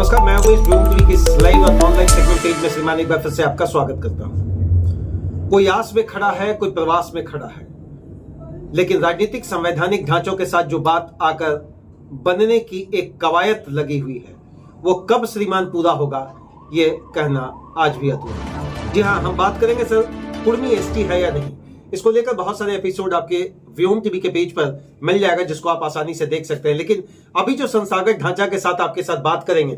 नमस्कार, मैं हूं इस टीवी के इस लाइव और ऑनलाइन सेगमेंट पेज में श्रीमान एक बार फिर से आपका स्वागत करता हूं। कोई आस में खड़ा है, कोई प्रवास में खड़ा है, लेकिन राजनीतिक संवैधानिक ढांचों के साथ जो बात आकर बनने की एक कवायद लगी हुई है, वो कब श्रीमान पूरा होगा ये कहना आज भी अधूरा है। जी हाँ, हम बात करेंगे सर कुर्मी एसटी है या नहीं। इसको लेकर बहुत सारे एपिसोड आपके व्योम टीवी के पेज पर मिल जाएगा, जिसको आप आसानी से देख सकते हैं। लेकिन अभी जो संस्थागत ढांचा के साथ आपके साथ बात करेंगे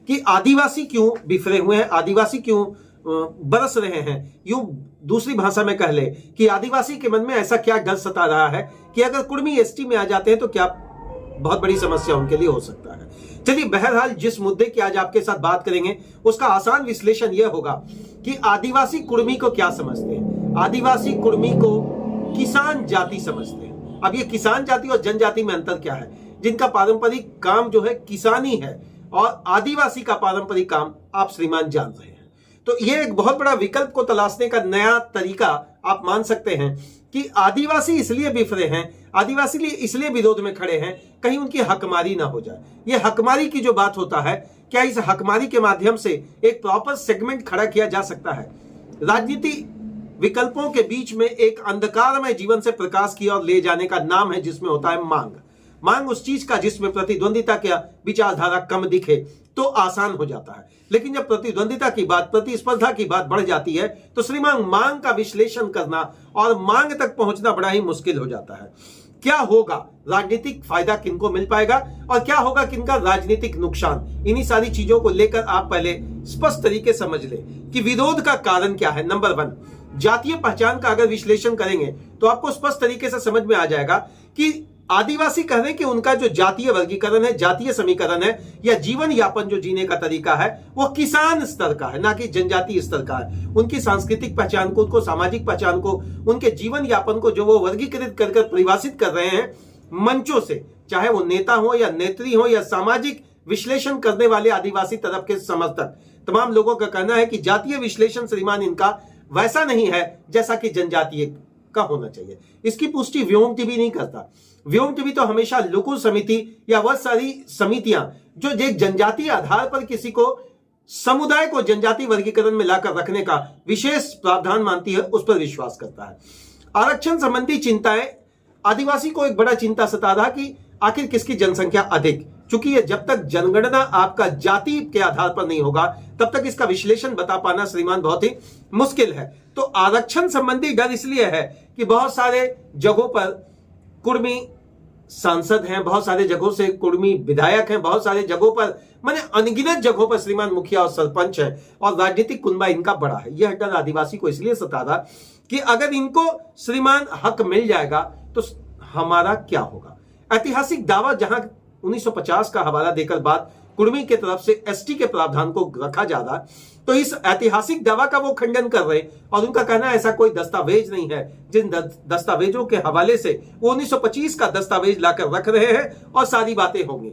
कि आदिवासी क्यों बिखरे हुए हैं, आदिवासी क्यों बरस रहे हैं, यूं दूसरी भाषा में कह ले कि आदिवासी के मन में ऐसा क्या डर सता रहा है कि अगर कुर्मी एसटी में आ जाते हैं तो क्या बहुत बड़ी समस्या उनके लिए हो सकता है। चलिए, बहरहाल जिस मुद्दे की आज आपके साथ बात करेंगे उसका आसान विश्लेषण यह होगा कि आदिवासी कुर्मी को क्या समझते हैं। आदिवासी कुर्मी को किसान जाति समझते हैं। अब ये किसान जाति और जनजाति में अंतर क्या है? जिनका पारंपरिक काम जो है किसानी है और आदिवासी का पारंपरिक काम आप श्रीमान जान रहे हैं। तो ये एक बहुत बड़ा विकल्प को तलाशने का नया तरीका आप मान सकते हैं कि आदिवासी इसलिए बिफरे हैं, आदिवासी इसलिए विरोध में खड़े हैं, कहीं उनकी हकमारी ना हो जाए। ये हकमारी की जो बात होता है, क्या इस हकमारी के माध्यम से एक प्रॉपर सेगमेंट खड़ा किया जा सकता है? राजनीति विकल्पों के बीच में एक अंधकारमय जीवन से प्रकाश की ओर ले जाने का नाम है, जिसमें होता है मांग उस चीज का जिसमें प्रतिद्वंदिता का विचारधारा कम दिखे तो आसान हो जाता है। लेकिन जब प्रतिद्वंदिता की बात, प्रतिस्पर्धा की बात बढ़ जाती है तो श्रीमान मांग का विश्लेषण करना और मांग तक पहुंचना बड़ा ही मुश्किल हो जाता है। क्या होगा, राजनीतिक फायदा किनको मिल पाएगा और क्या होगा किनका राजनीतिक नुकसान, इन्हीं सारी चीजों को लेकर आप पहले स्पष्ट तरीके समझ ले कि विरोध का कारण क्या है। नंबर 1, जातीय पहचान का अगर विश्लेषण करेंगे तो आपको स्पष्ट तरीके से समझ में आ जाएगा कि आदिवासी कह रहे हैं कि उनका जो जातीय वर्गीकरण है, जातीय समीकरण है या जीवन यापन जो जीने का तरीका है, वो किसान स्तर का है, ना कि जनजातीय स्तर का है। उनकी सांस्कृतिक पहचान को, उनको सामाजिक पहचान को, उनके जीवन यापन को जो वो वर्गीकृत कर परिभाषित कर रहे हैं मंचों से, चाहे वो नेता हो या नेत्री हो या सामाजिक विश्लेषण करने वाले आदिवासी तरफ के समर्थक, तमाम लोगों का कहना है कि जातीय विश्लेषण श्रीमान इनका वैसा नहीं है जैसा कि जनजातीय का होना चाहिए। इसकी पुष्टि व्योम टीवी नहीं करता। व्योम टीवी तो हमेशा लोकू समिति या वह सारी समितियां जो एक जनजातीय आधार पर किसी को, समुदाय को जनजातीय वर्गीकरण में लाकर रखने का विशेष प्रावधान मानती है, उस पर विश्वास करता है। आरक्षण संबंधी चिंताएं, आदिवासी को एक बड़ा चिंता सता रहा कि आखिर किसकी जनसंख्या अधिक, चूंकि ये जब तक जनगणना आपका जाति के आधार पर नहीं होगा तब तक इसका विश्लेषण बता पाना श्रीमान बहुत ही मुश्किल है। तो आरक्षण संबंधी डर इसलिए है कि बहुत सारे जगहों पर कुर्मी सांसद हैं, बहुत सारे जगहों से कुर्मी विधायक हैं, बहुत सारे जगहों पर माने अनगिनत जगहों पर श्रीमान मुखिया और सरपंच है और राजनीतिक कुनबा इनका बड़ा है। यह डर आदिवासी को इसलिए सता रहा कि अगर इनको श्रीमान हक मिल जाएगा तो हमारा क्या होगा। ऐतिहासिक दावा जहां 1950 का हवाला देकर बात कुर्मी के तरफ से एसटी के प्रावधान को रखा जा रहा, तो इस ऐतिहासिक दावा का वो खंडन कर रहे और उनका कहना ऐसा कोई दस्तावेज नहीं है। जिन दस्तावेजों के हवाले से वो 1925 का दस्तावेज लाकर रख रहे हैं और सारी बातें होंगी।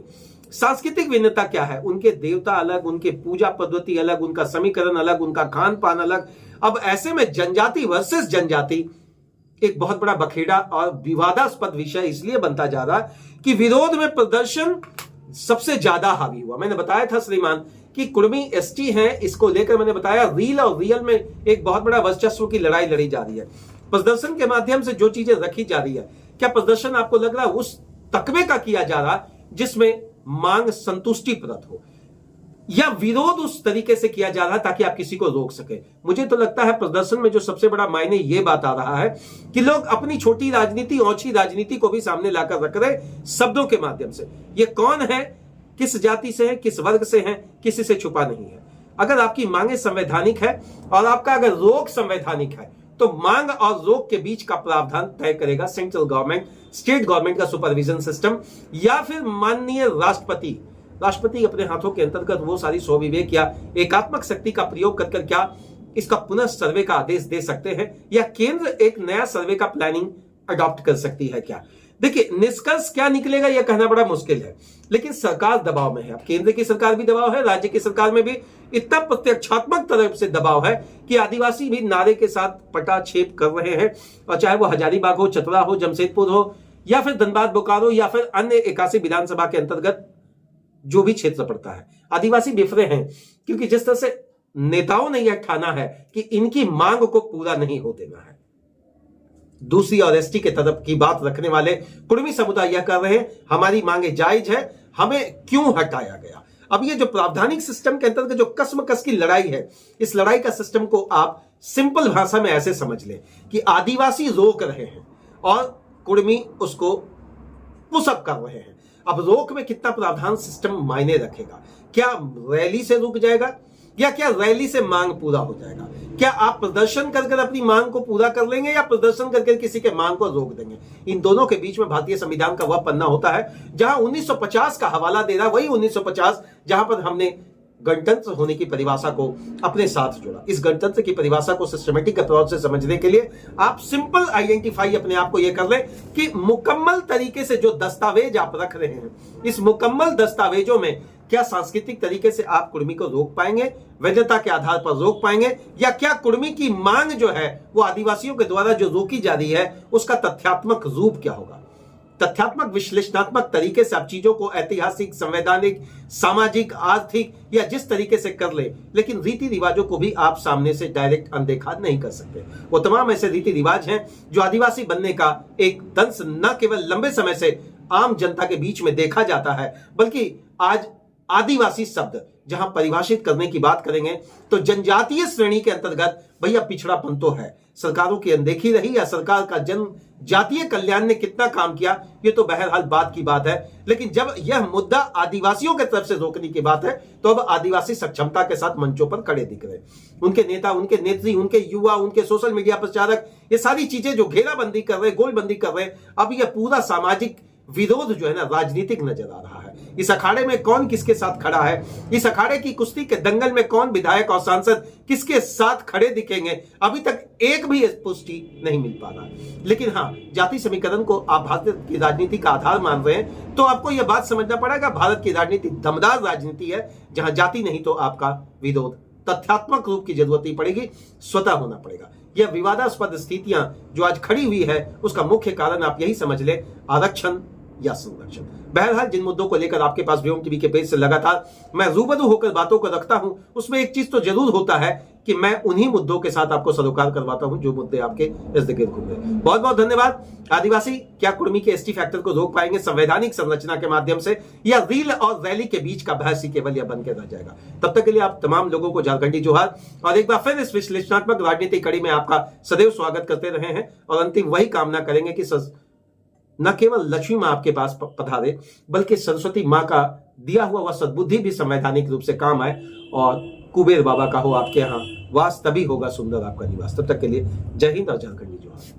सांस्कृतिक भिन्नता क्या है? उनके देवता अलग, उनके पूजा पद्धति अलग, उनका समीकरण अलग, उनका खान पान अलग। अब ऐसे में जनजाति वर्सेस जनजाति एक बहुत बड़ा बखेड़ा और विवादास्पद विषय इसलिए बनता जा रहा कि विरोध में प्रदर्शन सबसे ज्यादा हावी हुआ। मैंने बताया था श्रीमान कि कुर्मी एसटी है, इसको लेकर मैंने बताया रील और रियल में एक बहुत बड़ा वर्चस्व की लड़ाई लड़ी जा रही है। प्रदर्शन के माध्यम से जो चीजें रखी जा रही है, क्या प्रदर्शन आपको लग रहा है उस तकवे का किया जा रहा जिसमें मांग संतुष्टिप्रद हो, या विरोध उस तरीके से किया जा रहा है ताकि आप किसी को रोक सके? मुझे तो लगता है प्रदर्शन में जो सबसे बड़ा मायने ये बात आ रहा है कि लोग अपनी छोटी राजनीति, ओछी राजनीति को भी सामने लाकर रख रहे शब्दों के माध्यम से। ये कौन है, किस जाति से है, किस वर्ग से है, किसी से छुपा नहीं है। अगर आपकी मांगे संवैधानिक है और आपका अगर रोक संवैधानिक है तो मांग और रोक के बीच का प्रावधान तय करेगा सेंट्रल गवर्नमेंट, स्टेट गवर्नमेंट का सुपरविजन सिस्टम, या फिर माननीय राष्ट्रपति अपने हाथों के अंतर्गत वो सारी स्वविवेक या एकात्मक शक्ति का प्रयोग कर क्या इसका पुनः सर्वे का आदेश दे सकते हैं, या केंद्र एक नया सर्वे का प्लानिंग अडॉप्ट कर सकती है क्या? देखिए, निष्कर्ष क्या निकलेगा यह कहना बड़ा मुश्किल है, लेकिन सरकार दबाव में है। अब केंद्र की सरकार भी दबाव है, राज्य की सरकार में भी इतना प्रत्यक्षात्मक तरफ से दबाव है कि आदिवासी भी नारे के साथ पटाक्षेप कर रहे हैं, और चाहे वो हजारीबाग हो, चतरा हो, जमशेदपुर हो, या फिर धनबाद बोकारो, या फिर अन्य 81 विधानसभा के अंतर्गत जो भी क्षेत्र पड़ता है। आदिवासी बिफरे हैं क्योंकि जिस तरह से नेताओं ने यह ठाना है कि इनकी मांग को पूरा नहीं हो देना है। दूसरी और एसटी के तरफ की बात रखने वाले कुर्मी समुदाय यह कर रहे हैं हमारी मांगे जायज है, हमें क्यों हटाया गया। अब ये जो प्रावधानिक सिस्टम के अंतर्गत जो कसमकस की लड़ाई है, इस लड़ाई का सिस्टम को आप सिंपल भाषा में ऐसे समझ लें कि आदिवासी रोक रहे हैं और कुर्मी उसको पुशअप कर रहे हैं। अब रोक में कितना प्रावधान सिस्टम मायने रखेगा? क्या रैली से रुक जाएगा या क्या रैली से मांग पूरा हो जाएगा? क्या आप प्रदर्शन कर अपनी मांग को पूरा कर लेंगे या प्रदर्शन करके किसी के मांग को रोक देंगे? इन दोनों के बीच में भारतीय संविधान का वह पन्ना होता है जहां 1950 का हवाला दे रहा, वही 1950 जहां पर हमने गणतंत्र होने की परिभाषा को अपने साथ जोड़ा। इस गणतंत्र की परिभाषा को सिस्टमेटिक अप्रोच से समझने के लिए आप सिंपल आइडेंटिफाई अपने आप को यह कर लें कि मुकम्मल तरीके से जो दस्तावेज आप रख रहे हैं, इस मुकम्मल दस्तावेजों में क्या सांस्कृतिक तरीके से आप कुर्मी को रोक पाएंगे, वैधता के आधार पर रोक पाएंगे, या क्या कुर्मी की मांग जो है वो आदिवासियों के द्वारा जो रोकी जा रही है उसका तथ्यात्मक रूप क्या होगा। तथ्यात्मक विश्लेषणात्मक तरीके से आप चीजों को ऐतिहासिक, संवैधानिक, सामाजिक, आर्थिक या जिस तरीके से कर ले, लेकिन रीति रिवाजों को भी आप सामने से डायरेक्ट अनदेखा नहीं कर सकते। वो तमाम ऐसे रीति रिवाज हैं जो आदिवासी बनने का एक दंश न केवल लंबे समय से आम जनता के बीच में देखा जाता है, बल्कि आज आदिवासी शब्द जहां परिभाषित करने की बात करेंगे तो जनजातीय श्रेणी के अंतर्गत भैया पिछड़ापन तो है। सरकारों की अनदेखी रही या सरकार का जनजातीय कल्याण ने कितना काम किया, ये तो बहरहाल बात की बात है। लेकिन जब यह मुद्दा आदिवासियों के तरफ से रोकने की बात है तो अब आदिवासी सक्षमता के साथ मंचों पर खड़े दिख रहे। उनके नेता, उनके नेत्री, उनके युवा, उनके सोशल मीडिया प्रचारक, ये सारी चीजें जो घेराबंदी कर रहे, गोलबंदी कर रहे, अब यह पूरा सामाजिक विरोध जो है ना राजनीतिक नजर आ रहा है। इस अखाड़े में कौन किसके साथ खड़ा है, इस अखाड़े की कुश्ती के दंगल में कौन विधायक और सांसद किसके साथ खड़े दिखेंगे, अभी तक एक भी पुष्टि नहीं मिल पा रहा। लेकिन हाँ, जाति समीकरण को आप भारत की राजनीति का आधार मान रहे हैं तो आपको यह बात समझना पड़ेगा भारत की राजनीति दमदार राजनीति है जहां जाति नहीं तो आपका विरोध तथ्यात्मक रूप की जरूरत ही पड़ेगी, स्वतः होना पड़ेगा। यह विवादास्पद स्थितियां जो आज खड़ी हुई है उसका मुख्य कारण आप यही समझ ले, आरक्षण या संरक्षण। बहरहाल जिन मुद्दों को लेकर आपके पास व्योम टीवी के पेज से लगातार मैं रूबरू होकर बातों को रखता हूं, उसमें एक चीज तो जरूर होता है कि मैं उन्हीं मुद्दों के साथ आपको सरोकार करवाता हूं जो मुद्दे आपके इर्द गिर्द घूम रहे हैं। बहुत बहुत धन्यवाद। आदिवासी क्या कुर्मी के एसटी फैक्टर को रोक पाएंगे संवैधानिक संरचना के माध्यम से, या रील और रैली के बीच का बहस ही केवल यह बन के रह जाएगा? तब तक के लिए आप तमाम लोगों को झारखंडी जोहार, और एक बार फिर इस विश्लेषणात्मक राजनीतिक कड़ी में आपका सदैव स्वागत करते रहे हैं और अंतिम वही कामना करेंगे कि न केवल लक्ष्मी मां आपके पास पधारे, बल्कि सरस्वती मां का दिया हुआ वह सद्बुद्धि भी संवैधानिक रूप से काम आए और कुबेर बाबा का हो आपके यहाँ वास, तभी होगा सुंदर आपका निवास। तब तक के लिए जय हिंद और झारखंडी जोहार।